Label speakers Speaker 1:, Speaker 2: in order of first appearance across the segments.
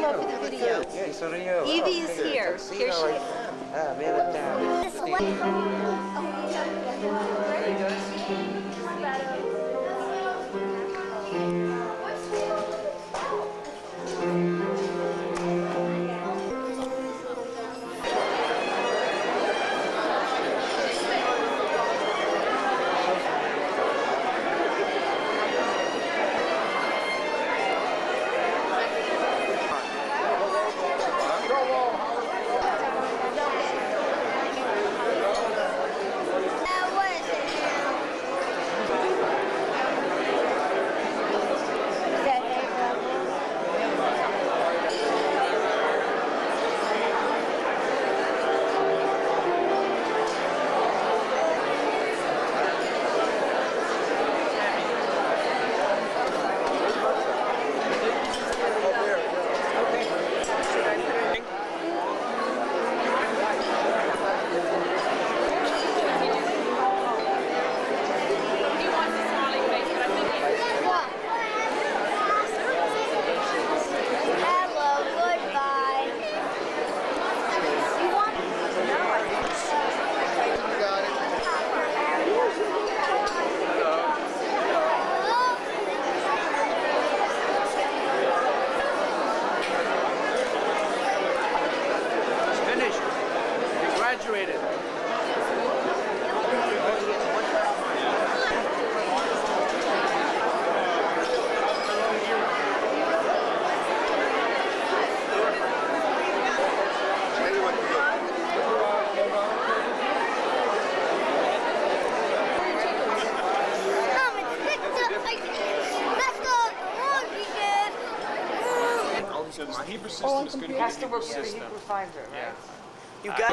Speaker 1: come up with a video. Evie is here. Here she is.
Speaker 2: Graduated.
Speaker 3: Hebrew system is good.
Speaker 1: Has to work with the Hebrew finder, right?
Speaker 2: You got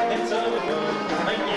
Speaker 4: It's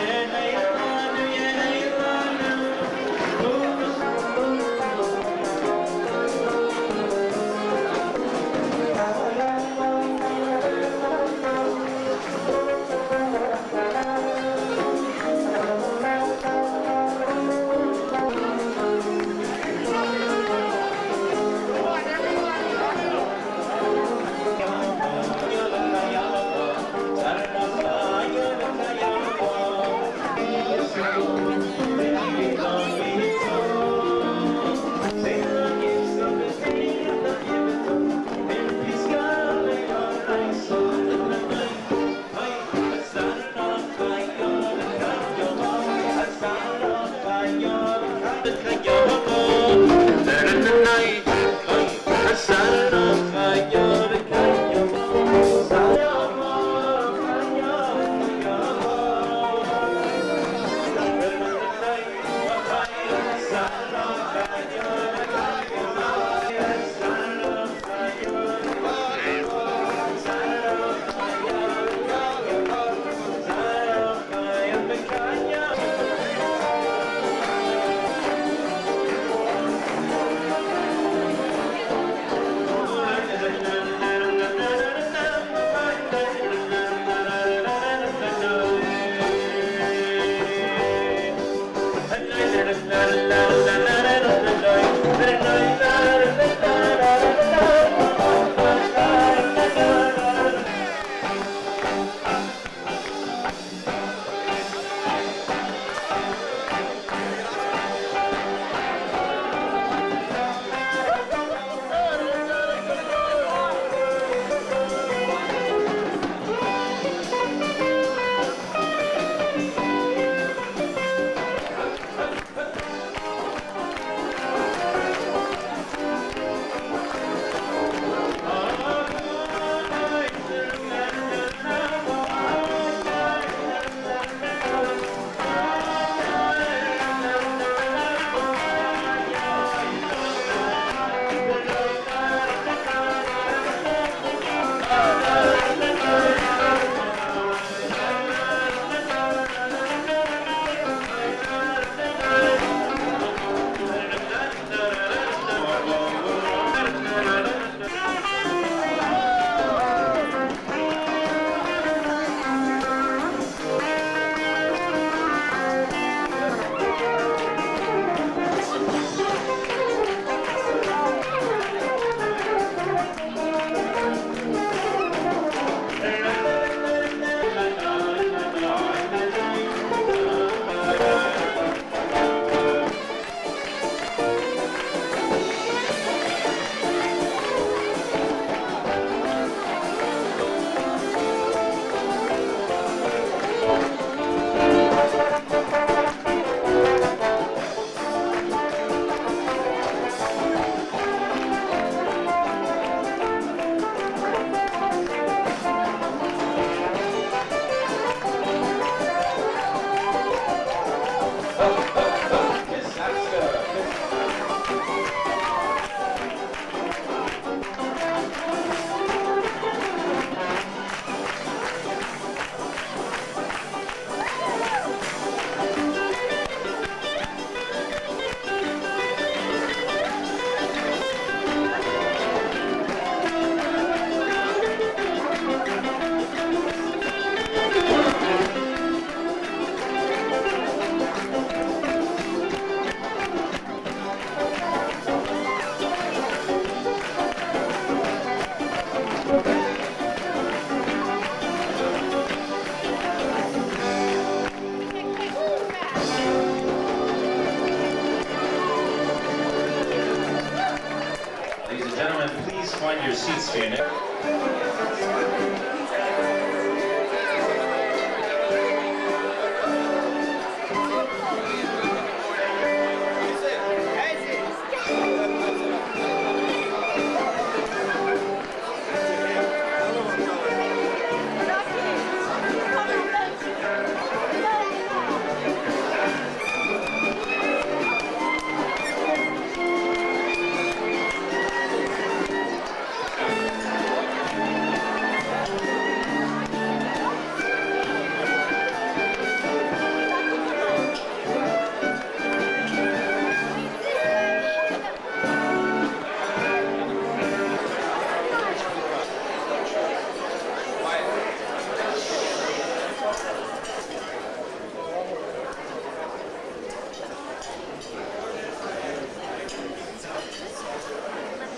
Speaker 3: please find your seats here now.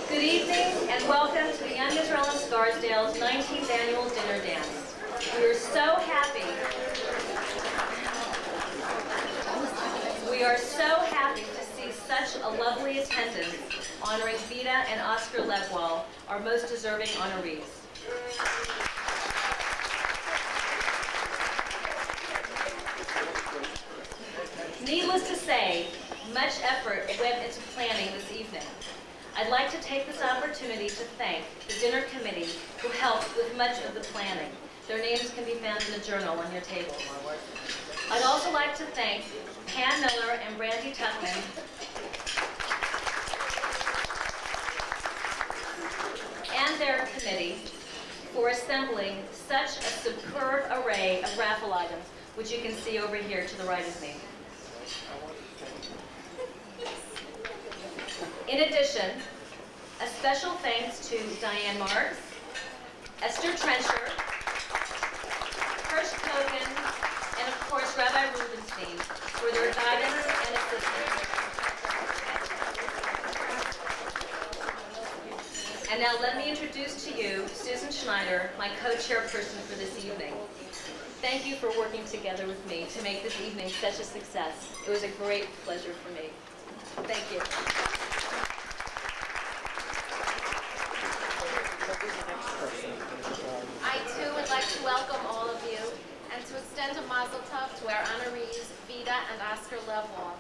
Speaker 4: Good evening and welcome to the Young Israel of Scarsdale's 19th annual dinner dance. We are so happy to see such a lovely attendance honoring Vida and Oscar Lebwall, our most deserving honorees. Needless to say, much effort went into planning this evening. I'd like to take this opportunity to thank the dinner committee who helped with much of the planning. Their names can be found in the journal on your tables. I'd also like to thank Pam Miller and Brandy Tuckman and their committee for assembling such a superb array of raffle items, which you can see over here to the right of me. In addition, a special thanks to Diane Marks, Esther Trencher, Hirsch Kogan, and of course Rabbi Rubenstein for their guidance and assistance. And now let me introduce to you Susan Schneider, my co-chairperson for this evening. Thank you for working together with me to make this evening such a success. It was a great pleasure for me. Thank you.
Speaker 5: I too would like to welcome all of you and to extend a mazel tov to our honorees, Vida and Oscar Lebwall.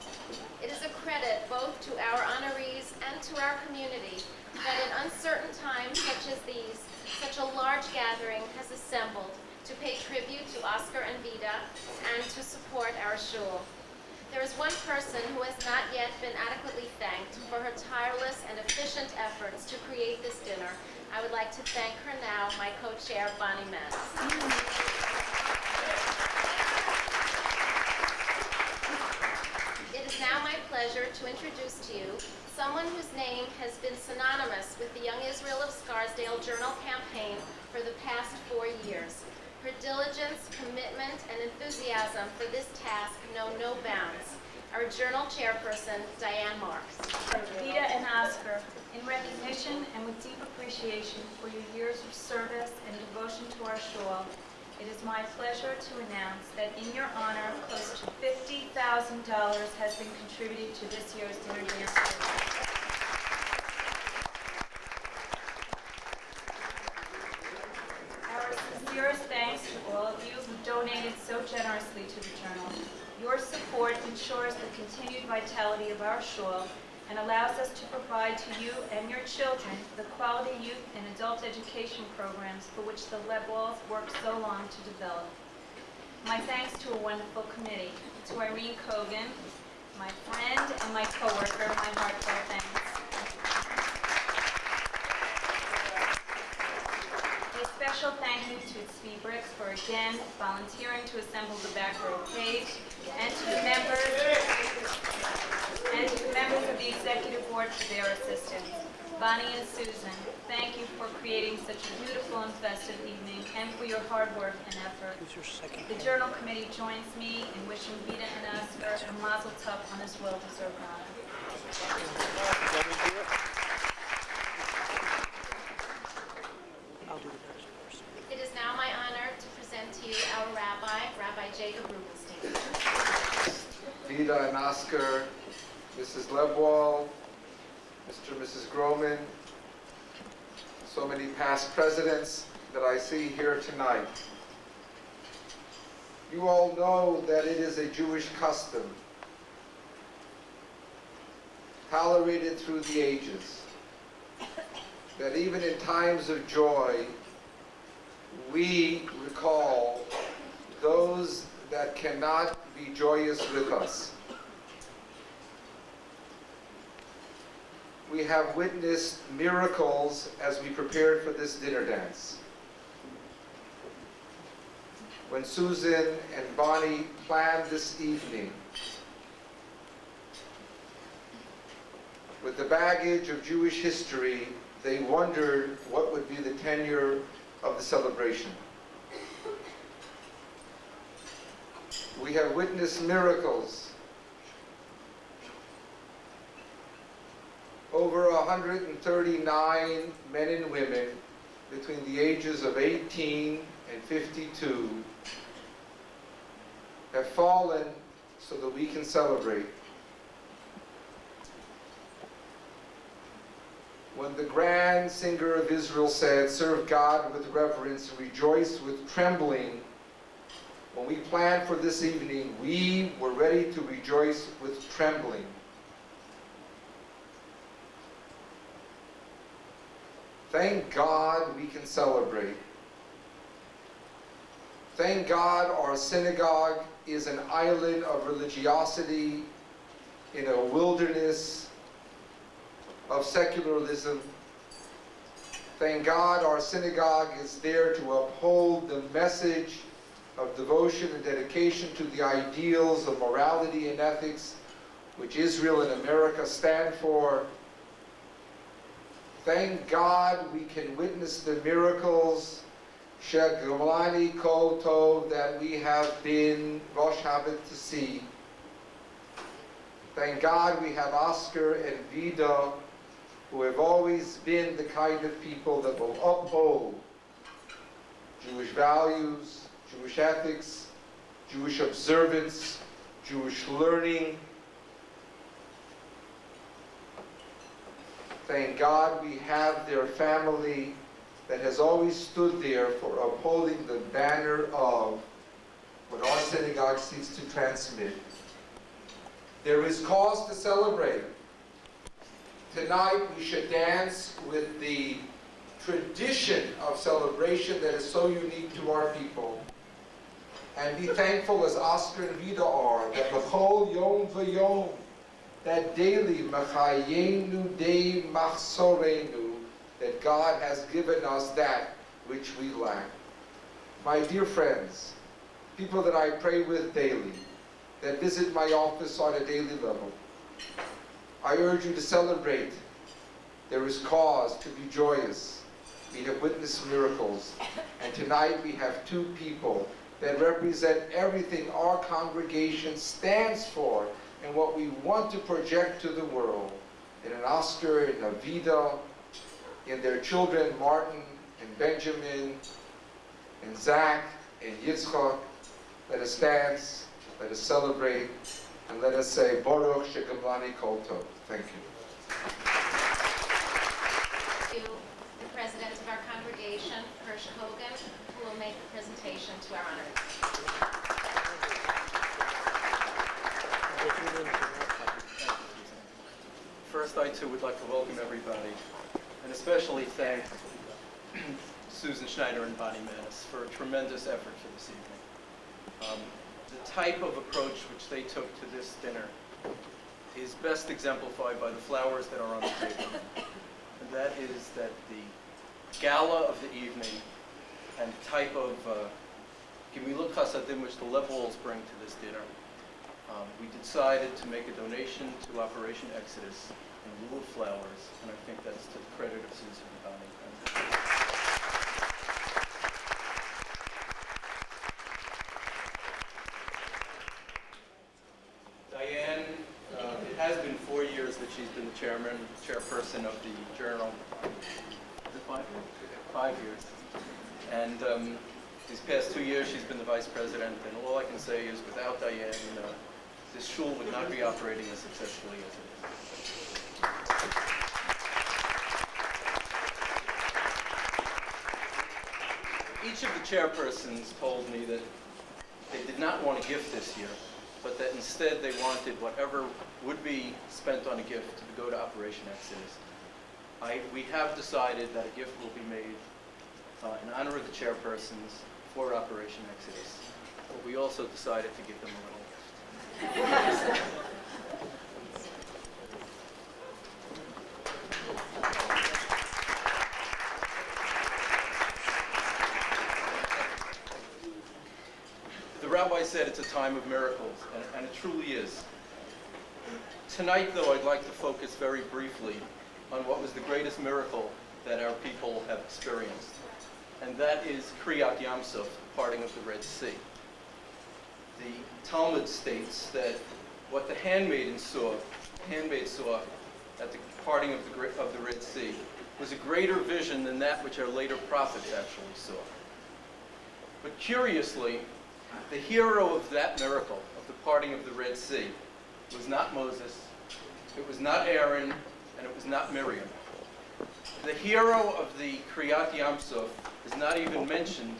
Speaker 5: It is a credit both to our honorees and to our community that in uncertain times such as these, such a large gathering has assembled to pay tribute to Oscar and Vida and to support our shul. There is one person who has not yet been adequately thanked for her tireless and efficient efforts to create this dinner. I would like to thank her now, my co-chair, Bonnie Metz. It is now my pleasure to introduce to you someone whose name has been synonymous with the Young Israel of Scarsdale Journal campaign for the past 4 years. Her diligence, commitment, and enthusiasm for this task know no bounds. Our journal chairperson, Diane Marks.
Speaker 6: Vida and Oscar, in recognition and with deep appreciation for your years of service and devotion to our shul, it is my pleasure to announce that in your honor, close to $50,000 has been contributed to this year's dinner dance. Our sincerest thanks to all of you who donated so generously to the journal. Your support ensures the continued vitality of our shul and allows us to provide to you and your children the quality youth and adult education programs for which the Lebwalls worked so long to develop. My thanks to a wonderful committee, to Irene Kogan, my friend and my coworker, my heartfelt thanks. A special thank you to Tzvi Bricks for again volunteering to assemble the back row page, and to the members of the executive board for their assistance. Bonnie and Susan, thank you for creating such a beautiful and festive evening and for your hard work and effort. The journal committee joins me in wishing Vida and Oscar a mazel tov on this well-deserved honor.
Speaker 5: It is now my honor to present to you our rabbi, Rabbi Jacob Rubenstein.
Speaker 7: Vida and Oscar, Mrs. Lebwall, Mr. and Mrs. Groman, so many past presidents that I see here tonight. You all know that it is a Jewish custom, tolerated through the ages, that even in times of joy, we recall those that cannot be joyous with us. We have witnessed miracles as we prepared for this dinner dance. When Susan and Bonnie planned this evening, with the baggage of Jewish history, they wondered what would be the tenure of the celebration. We have witnessed miracles. Over 139 men and women between the ages of 18 and 52 have fallen so that we can celebrate. When the grand singer of Israel said, "Serve God with reverence and rejoice with trembling," when we planned for this evening, we were ready to rejoice with trembling. Thank God we can celebrate. Thank God our synagogue is an island of religiosity in a wilderness of secularism. Thank God our synagogue is there to uphold the message of devotion and dedication to the ideals of morality and ethics which Israel and America stand for. Thank God we can witness the miracles Shegumlani Kol Tov that we have been Rosh Hashanah to see. Thank God we have Oscar and Vida, who have always been the kind of people that will uphold Jewish values, Jewish ethics, Jewish observance, Jewish learning. Thank God we have their family that has always stood there for upholding the banner of what our synagogue seeks to transmit. There is cause to celebrate. Tonight we should dance with the tradition of celebration that is so unique to our people, and be thankful as Oscar and Vida are, that B'chol Yom V'Yom, that daily Mechayenu Dei Machsorenu, that God has given us that which we lack. My dear friends, people that I pray with daily, that visit my office on a daily level, I urge you to celebrate. There is cause to be joyous. We have witnessed miracles, and tonight we have two people that represent everything our congregation stands for and what we want to project to the world. In an Oscar, in a Vida, in their children, Martin and Benjamin, and Zach and Yitzchak. Let us dance, let us celebrate, and let us say, Baruch Shegamlani Kol Tov. Thank you.
Speaker 5: To the president of our congregation, Hirsch Hogan, who will make the presentation to our honorees.
Speaker 2: First, I too would like to welcome everybody, and especially thank Susan Schneider and Bonnie Manis for a tremendous effort for this evening. The type of approach which they took to this dinner is best exemplified by the flowers that are on the table. And that is that the gala of the evening and type of Gemilut Chasadim which the Lebowals bring to this dinner, we decided to make a donation to Operation Exodus in lieu of flowers, and I think that's to the credit of Susan and Bonnie. Diane, it has been 4 years that she's been the chairperson of the Journal. Is it 5 years? 5 years. And these past 2 years she's been the vice president, and all I can say is without Diane, this shul would not be operating as successfully as it is. Each of the chairpersons told me that they did not want a gift this year, but that instead they wanted whatever would be spent on a gift to go to Operation Exodus. We have decided that a gift will be made in honor of the chairpersons for Operation Exodus. But we also decided to give them a little gift. The rabbi said it's a time of miracles, and it truly is. Tonight, though, I'd like to focus very briefly on what was the greatest miracle that our people have experienced, and that is Kriyat Yamsuf, parting of the Red Sea. The Talmud states that what the handmaid saw at the parting of the Red Sea was a greater vision than that which our later prophets actually saw. But curiously, the hero of that miracle, of the parting of the Red Sea, was not Moses, it was not Aaron, and it was not Miriam. The hero of the Kriyat Yamsuf is not even mentioned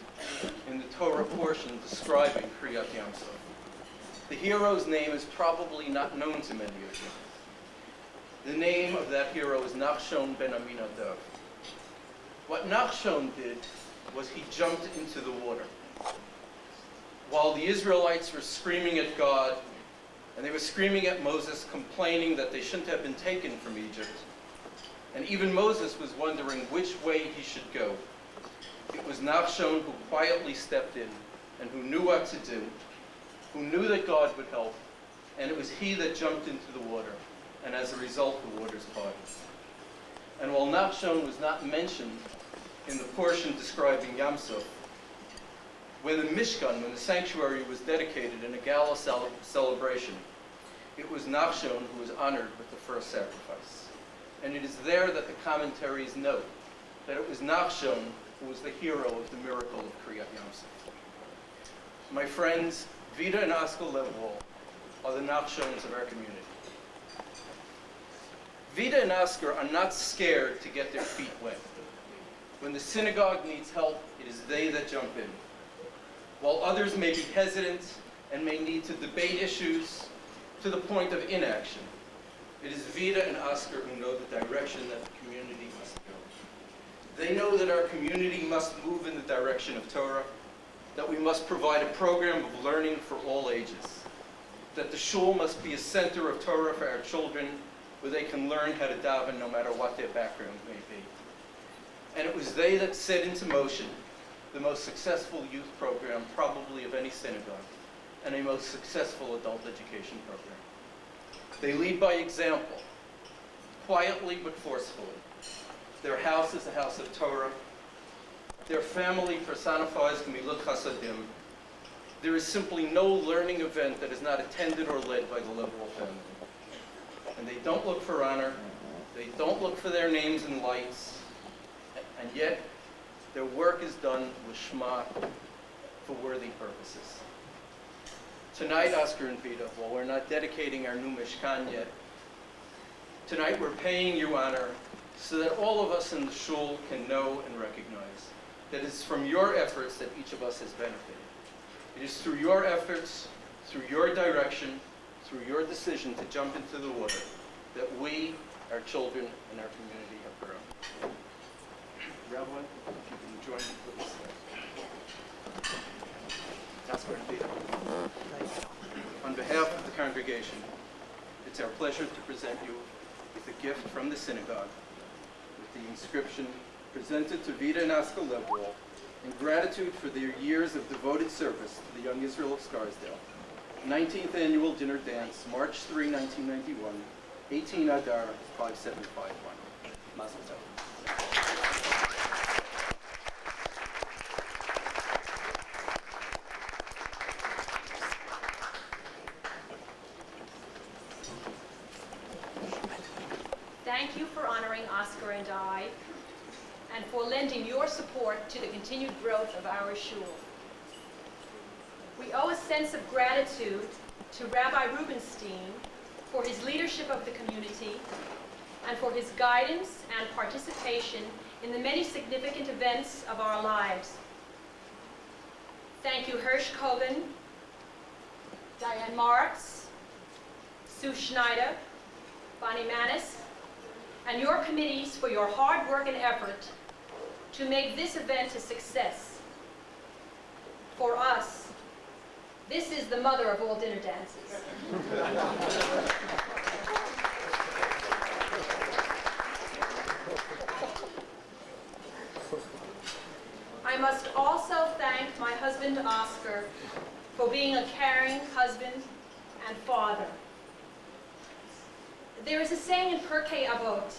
Speaker 2: in the Torah portion describing Kriyat Yamsuf. The hero's name is probably not known to many of you. The name of that hero is Nachshon ben Aminadav. What Nachshon did was he jumped into the water. While the Israelites were screaming at God, and they were screaming at Moses, complaining that they shouldn't have been taken from Egypt, and even Moses was wondering which way he should go, it was Nachshon who quietly stepped in and who knew what to do, who knew that God would help, and it was he that jumped into the water, and as a result, the waters parted. And while Nachshon was not mentioned in the portion describing Yamsuf, when the Mishkan, when the sanctuary was dedicated in a gala celebration, it was Nachshon who was honored with the first sacrifice. And it is there that the commentaries note that it was Nachshon who was the hero of the miracle of Kriyat Yamsuf. My friends, Vida and Oscar Level are the Nachshons of our community. Vida and Oscar are not scared to get their feet wet. When the synagogue needs help, it is they that jump in. While others may be hesitant and may need to debate issues to the point of inaction, it is Vida and Oscar who know the direction that the community must go. They know that our community must move in the direction of Torah, that we must provide a program of learning for all ages, that the shul must be a center of Torah for our children where they can learn how to daven no matter what their background may be. And it was they that set into motion the most successful youth program probably of any synagogue, and a most successful adult education program. They lead by example, quietly but forcefully. Their house is a house of Torah. Their family personifies Gemilut Chasadim. There is simply no learning event that is not attended or led by the Level family. And they don't look for honor. They don't look for their names and lights. And yet, their work is done with Shema for worthy purposes. Tonight, Oscar and Vida, while we're not dedicating our new Mishkan yet, tonight we're paying you honor so that all of us in the shul can know and recognize that it's from your efforts that each of us has benefited. It is through your efforts, through your direction, through your decision to jump into the water that we, our children, and our community have grown. Rabbi, if you can join me, please. Oscar and Vida. On behalf of the congregation, it's our pleasure to present you with a gift from the synagogue with the inscription, presented to Vida and Oscar Level in gratitude for their years of devoted service to the Young Israel of Scarsdale. 19th Annual Dinner Dance, March 3, 1991, 18 Adar 5751. Mazel tov.
Speaker 4: Thank you for honoring Oscar and I, and for lending your support to the continued growth of our shul. We owe a sense of gratitude to Rabbi Rubenstein for his leadership of the community and for his guidance and participation in the many significant events of our lives.
Speaker 8: Thank you, Hirsch Kogan, Diane Marks, Sue Schneider, Bonnie Manis, and your committees for your hard work and effort to make this event a success. For us, this is the mother of all dinner dances. I must also thank my husband, Oscar, for being a caring husband and father. There is a saying in Pirkei Avot,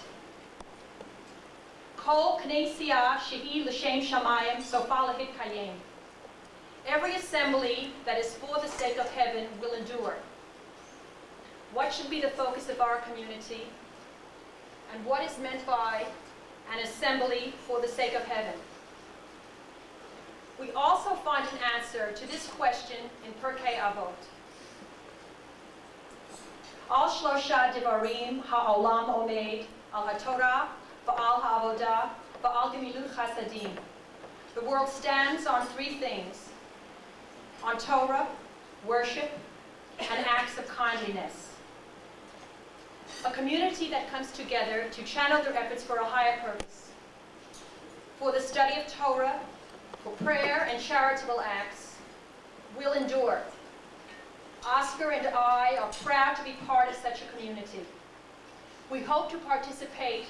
Speaker 8: Kol knesia shehi l'shem shamayim sofa lehitkayim. Every assembly that is for the sake of heaven will endure. What should be the focus of our community? And what is meant by an assembly for the sake of heaven? We also find an answer to this question in Pirkei Avot. Al shlosha divarim ha'olam omed al haTorah va'al ha'avodah va'al gemilut chasadim. The world stands on three things: on Torah, worship, and acts of kindliness. A community that comes together to channel their efforts for a higher purpose. For the study of Torah, for prayer and charitable acts, will endure. Oscar and I are proud to be part of such a community. We hope to participate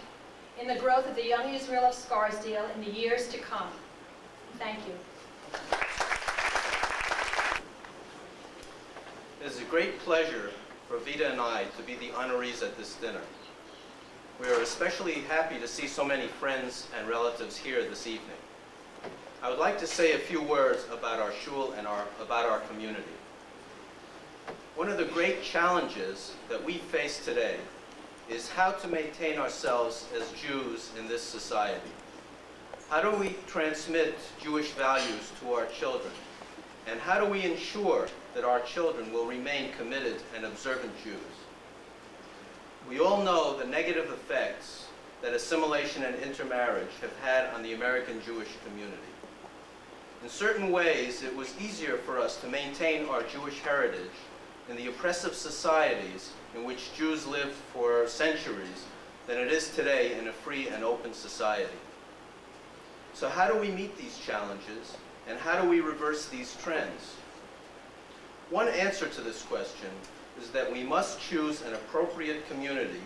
Speaker 8: in the growth of the young Israel of Scarsdale in the years to come. Thank you.
Speaker 2: It is a great pleasure for Vida and I to be the honorees at this dinner. We are especially happy to see so many friends and relatives here this evening. I would like to say a few words about our shul and about our community. One of the great challenges that we face today is how to maintain ourselves as Jews in this society. How do we transmit Jewish values to our children? And how do we ensure that our children will remain committed and observant Jews? We all know the negative effects that assimilation and intermarriage have had on the American Jewish community. In certain ways, it was easier for us to maintain our Jewish heritage in the oppressive societies in which Jews lived for centuries than it is today in a free and open society. So how do we meet these challenges, and how do we reverse these trends? One answer to this question is that we must choose an appropriate community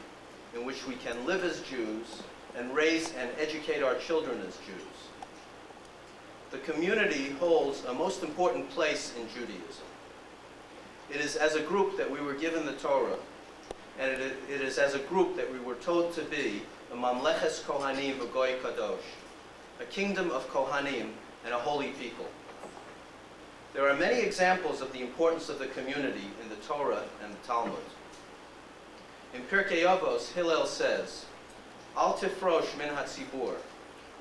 Speaker 2: in which we can live as Jews and raise and educate our children as Jews. The community holds a most important place in Judaism. It is as a group that we were given the Torah, and it is as a group that we were told to be a Mamleches Kohanim v'Goy Kadosh, a kingdom of Kohanim and a holy people. There are many examples of the importance of the community in the Torah and the Talmud. In Pirkei Avos, Hillel says, Al tifrosh min hatzibur,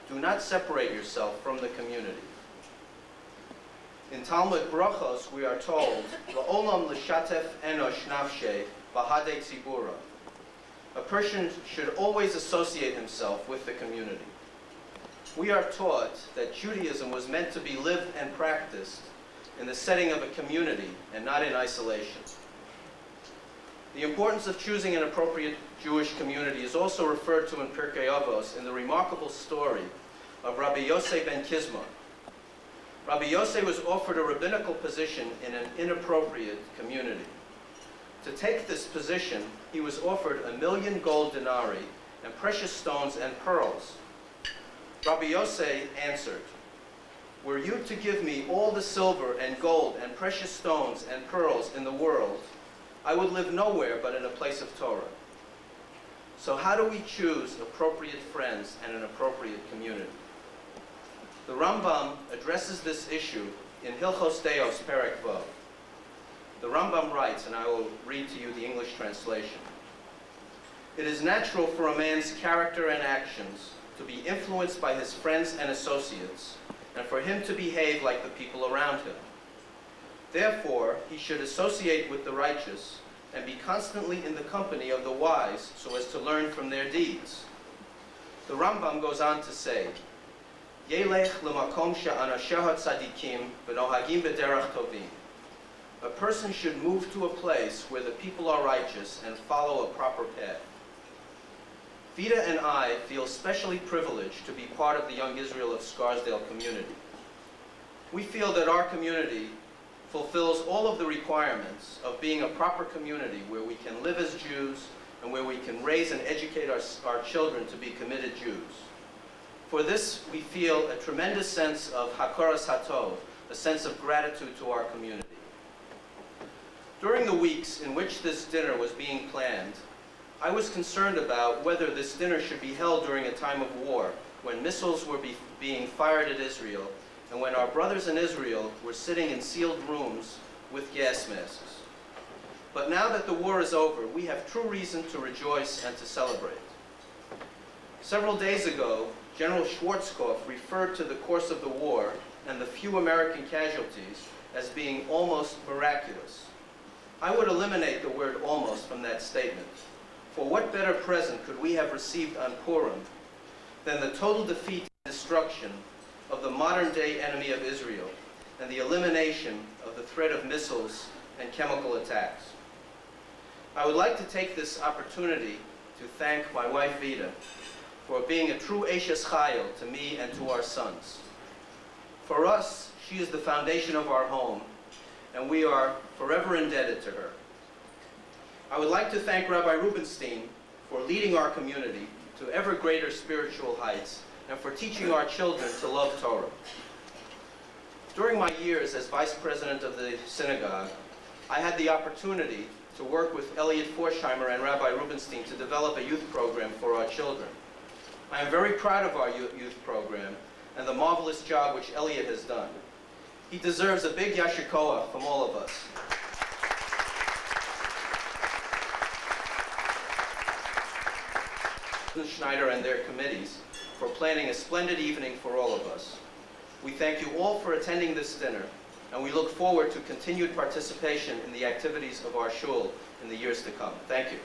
Speaker 2: do not separate yourself from the community. In Talmud Brachos, we are told, V'olam l'shatef enosh nafshe b'hadei tzibura. A person should always associate himself with the community. We are taught that Judaism was meant to be lived and practiced in the setting of a community and not in isolation. The importance of choosing an appropriate Jewish community is also referred to in Pirkei Avos in the remarkable story of Rabbi Yosei ben Kizma. Rabbi Yosei was offered a rabbinical position in an inappropriate community. To take this position, he was offered 1,000,000 gold denarii and precious stones and pearls. Rabbi Yosei answered, were you to give me all the silver and gold and precious stones and pearls in the world, I would live nowhere but in a place of Torah. So how do we choose appropriate friends and an appropriate community? The Rambam addresses this issue in Hilchos Deos Perek Vav. The Rambam writes, and I will read to you the English translation. It is natural for a man's character and actions to be influenced by his friends and associates, and for him to behave like the people around him. Therefore, he should associate with the righteous and be constantly in the company of the wise so as to learn from their deeds. The Rambam goes on to say, Yelech lemakom she'anasheha tzadikim v'nohagim b'derech tovim. A person should move to a place where the people are righteous and follow a proper path. Vida and I feel specially privileged to be part of the Young Israel of Scarsdale community. We feel that our community fulfills all of the requirements of being a proper community where we can live as Jews and where we can raise and educate our children to be committed Jews. For this, we feel a tremendous sense of hakaras hatov, a sense of gratitude to our community. During the weeks in which this dinner was being planned, I was concerned about whether this dinner should be held during a time of war, when missiles were being fired at Israel, and when our brothers in Israel were sitting in sealed rooms with gas masks. But now that the war is over, we have true reason to rejoice and to celebrate. Several days ago, General Schwarzkopf referred to the course of the war and the few American casualties as being almost miraculous. I would eliminate the word almost from that statement. For what better present could we have received on Purim than the total defeat and destruction of the modern-day enemy of Israel and the elimination of the threat of missiles and chemical attacks? I would like to take this opportunity to thank my wife Vida for being a true Eshes Chayil to me and to our sons. For us, she is the foundation of our home, and we are forever indebted to her. I would like to thank Rabbi Rubenstein for leading our community to ever greater spiritual heights and for teaching our children to love Torah. During my years as vice president of the synagogue, I had the opportunity to work with Elliot Forsheimer and Rabbi Rubenstein to develop a youth program for our children. I am very proud of our youth program and the marvelous job which Elliot has done. He deserves a big yasher koach from all of us. Schneider and their committees for planning a splendid evening for all of us. We thank you all for attending this dinner, and we look forward to continued participation in the activities of our shul in the years to come. Thank you.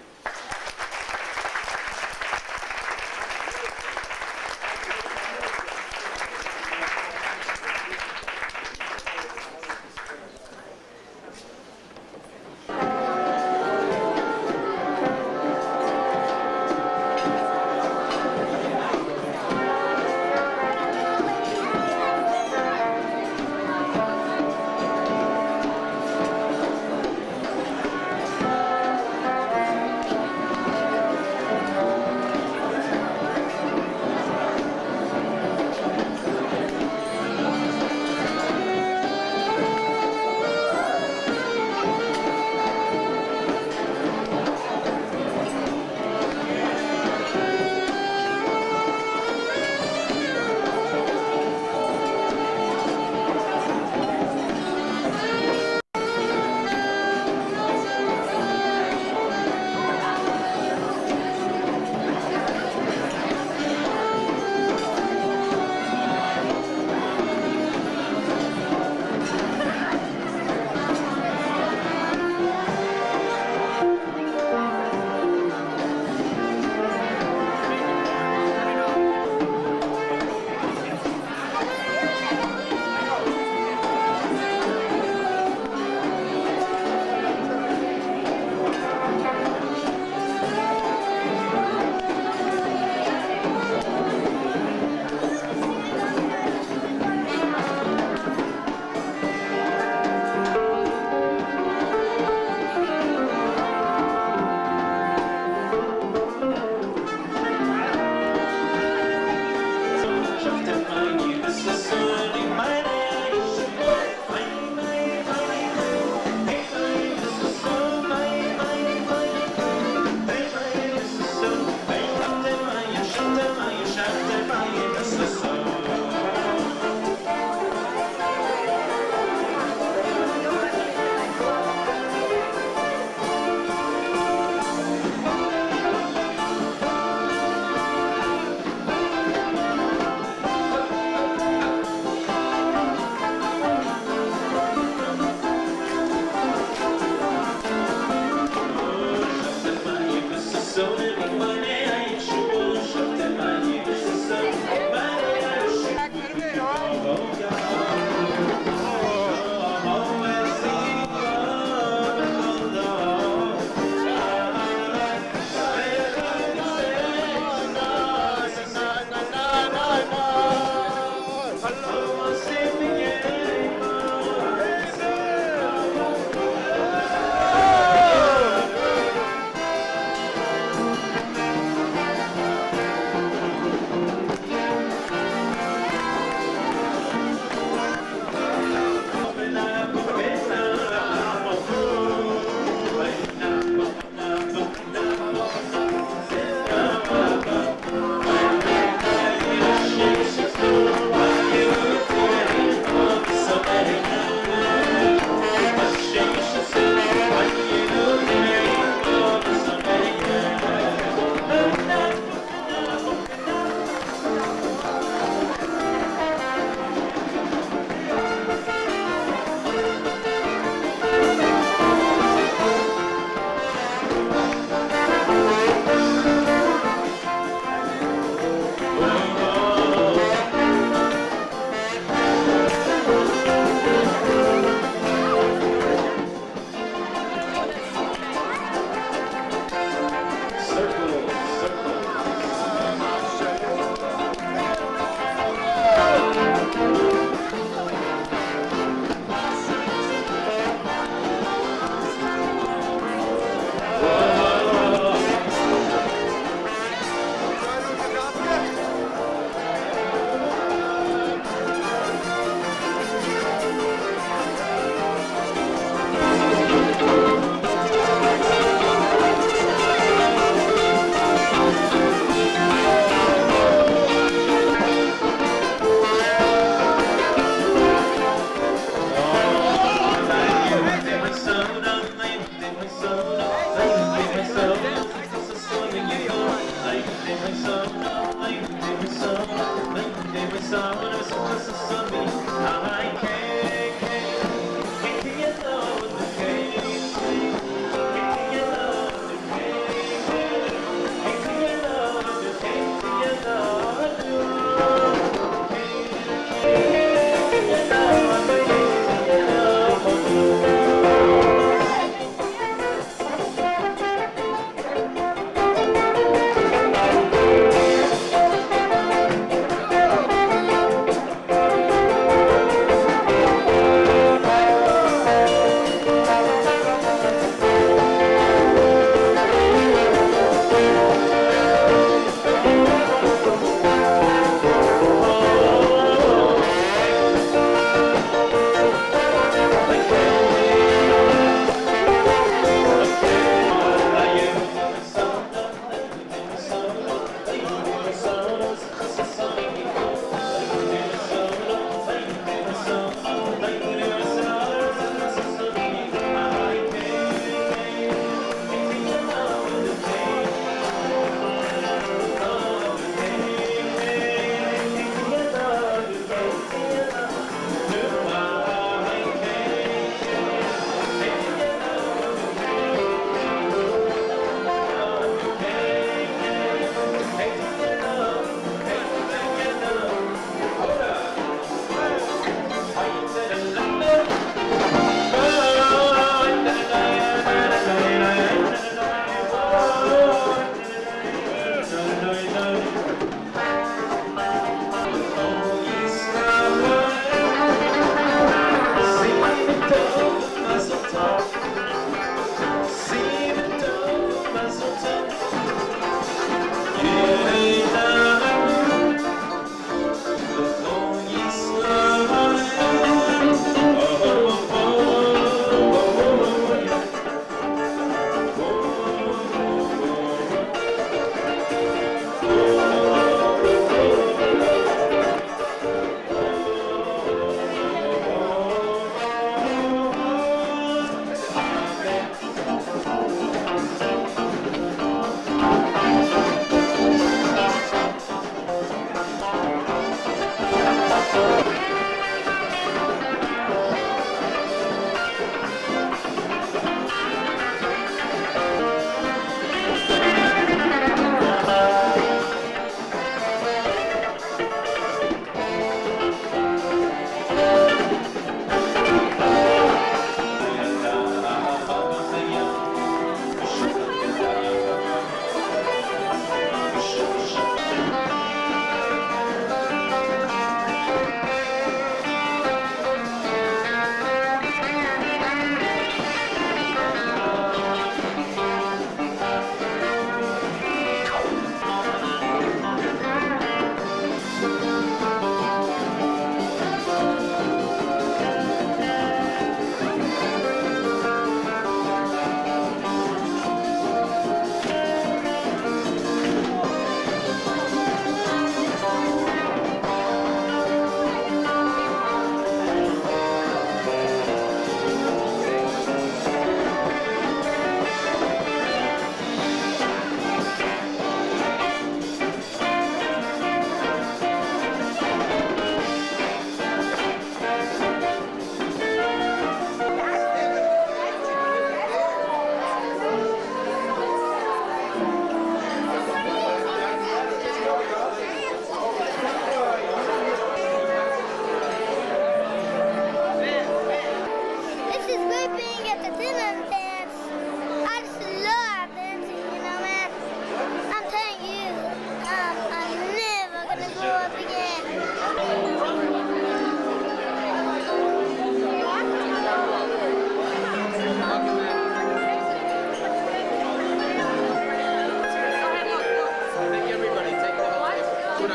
Speaker 8: Can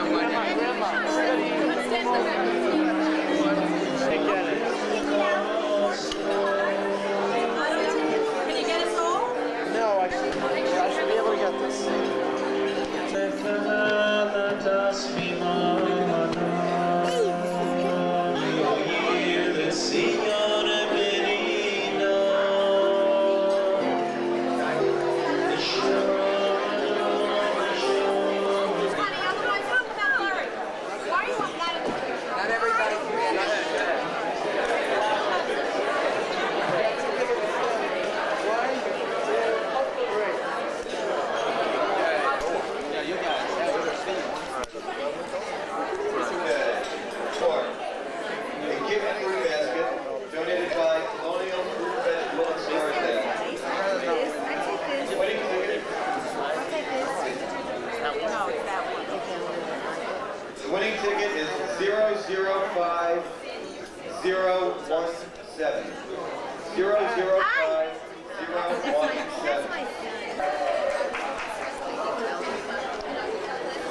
Speaker 8: you get us all?
Speaker 1: No, I should be able to get this. Not everybody can get it.
Speaker 9: Okay. Four. A gift fruit basket donated by Colonial Fruit Vegetable and Scarsdale. Wedding ticket. The winning ticket is 005017. 005017.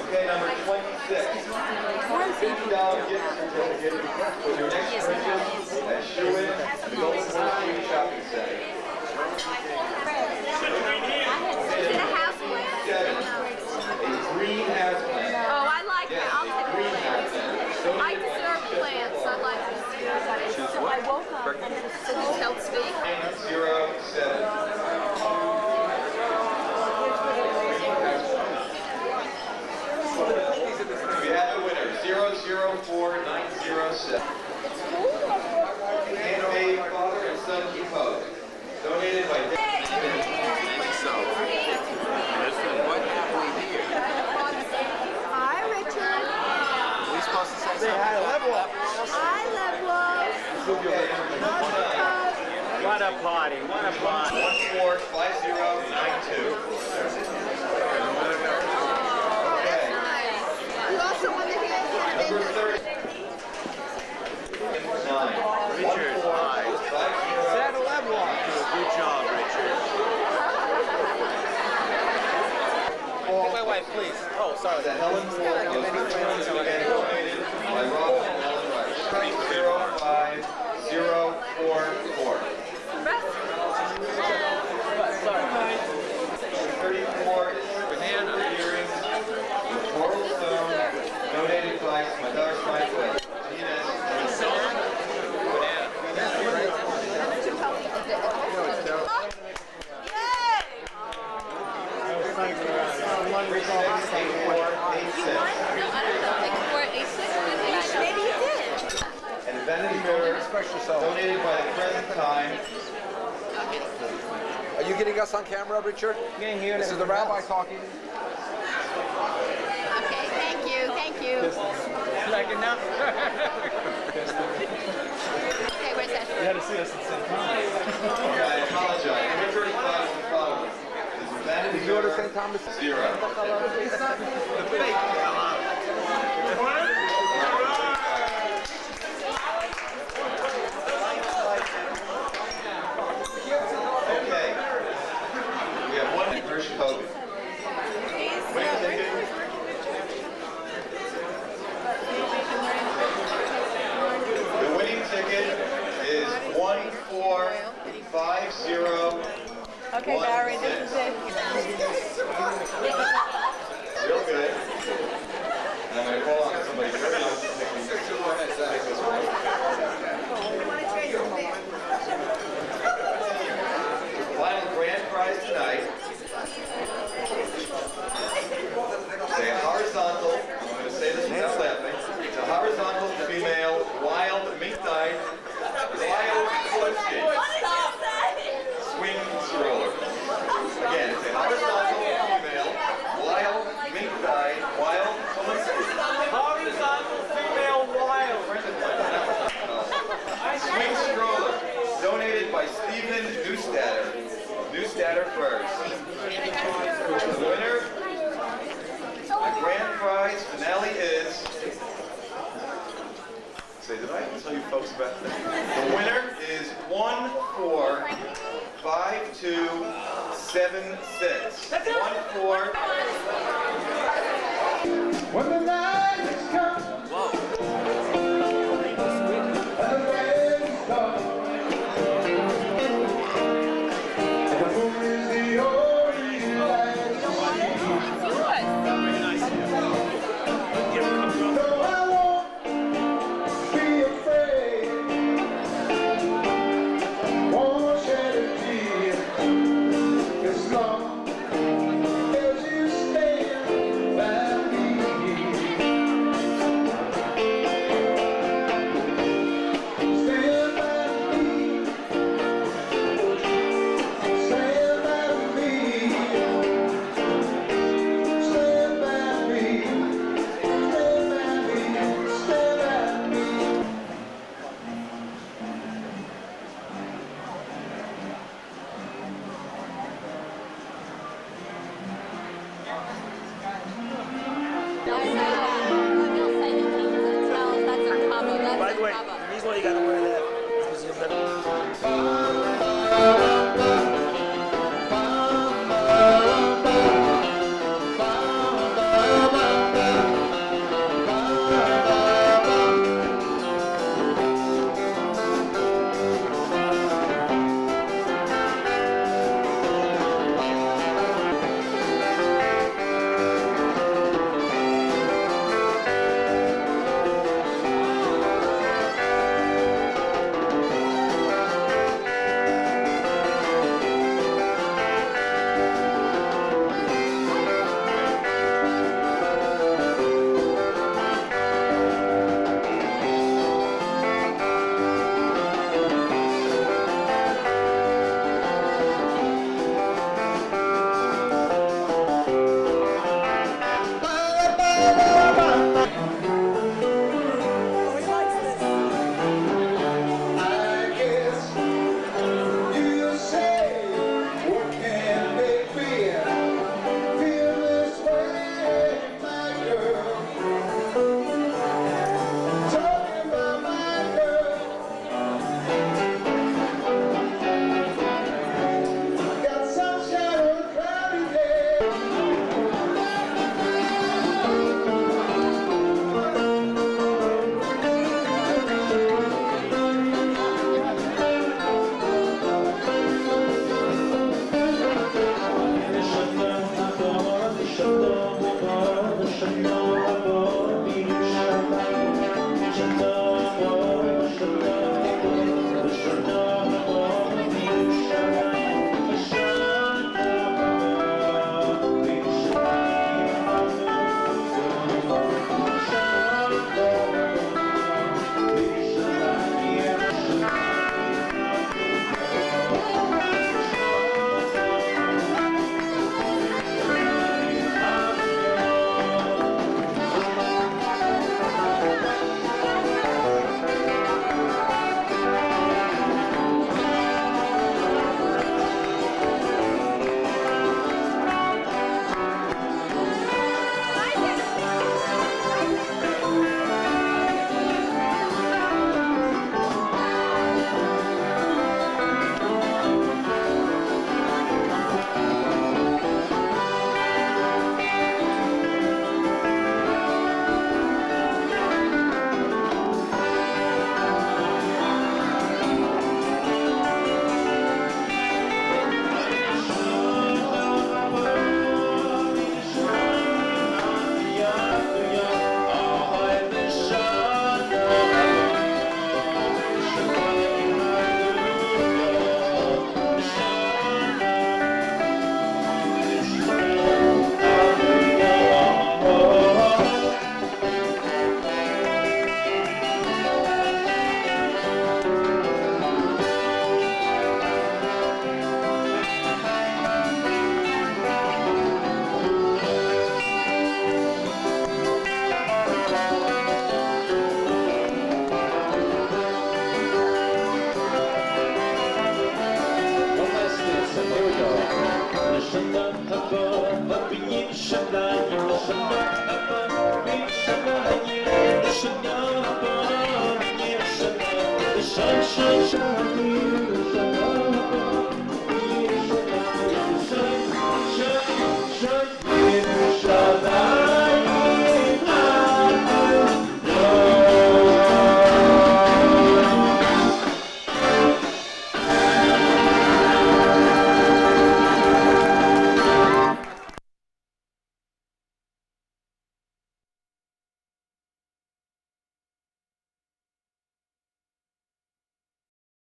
Speaker 9: Okay, number 26. $50 gift certificate for your next purchase at Sherwin Golden Street Shopping Center. Seven. A green house plant.
Speaker 5: Oh, I like
Speaker 9: Yes,
Speaker 5: that. I'll
Speaker 9: a
Speaker 5: take
Speaker 9: green
Speaker 5: it.
Speaker 9: house plant.
Speaker 5: I deserve plants. I like this. So I woke up and it was so health speak.
Speaker 9: 907. We have a winner, 004907. Handmade father and son depot, donated by Dave.
Speaker 5: Hi, Richard.
Speaker 1: We supposed to say hi to Level Up.
Speaker 5: Hi, Level.
Speaker 3: What a party, what a party.
Speaker 9: 145092. Okay,
Speaker 5: You also want to hear
Speaker 9: number 30. 9.
Speaker 3: Richard, hi.
Speaker 1: Say hi to Level Up.
Speaker 3: Good job, Richard.
Speaker 1: My wife, please. Oh, sorry.
Speaker 9: The Helen Ford Gift Certificate donated by Rob and Helen Rice. 05044. 34 is banana earrings with coral stone, donated by Madar Smythe.
Speaker 5: Maybe you did.
Speaker 9: And vanity mirror donated by the present time.
Speaker 7: Are you getting us on camera, Richard? This is the rabbi talking.
Speaker 5: Okay, thank you, thank you.
Speaker 1: Like enough?
Speaker 5: Okay, where's that?
Speaker 1: You had to see us at the same time.
Speaker 9: Okay, I apologize. Number 35 is the following. This is vanity
Speaker 7: You order
Speaker 9: mirror
Speaker 7: St. Thomas?
Speaker 9: 0. Okay. We have one in Hershey Hogan. Winning ticket. The winning ticket is 1450.
Speaker 8: Okay, Barry, this is it.
Speaker 9: Real good. And I'm going to call on somebody very else to take this one. Final grand prize tonight is a horizontal, I'm going to say this without laughing, it's a horizontal female wild mink-dyed wild Kolinsky swing stroller. Again, it's a horizontal female wild mink-dyed wild Kolinsky.
Speaker 1: Horizontal female wild.
Speaker 9: Swing stroller, donated by Stephen Newstatter. Newstatter first. The winner, the grand prize finale is. Say, did I tell you folks about that? The winner is 145276. 14.
Speaker 7: When the night
Speaker 10: That's why you gotta wear that. Because you're better.
Speaker 11: Sunshine.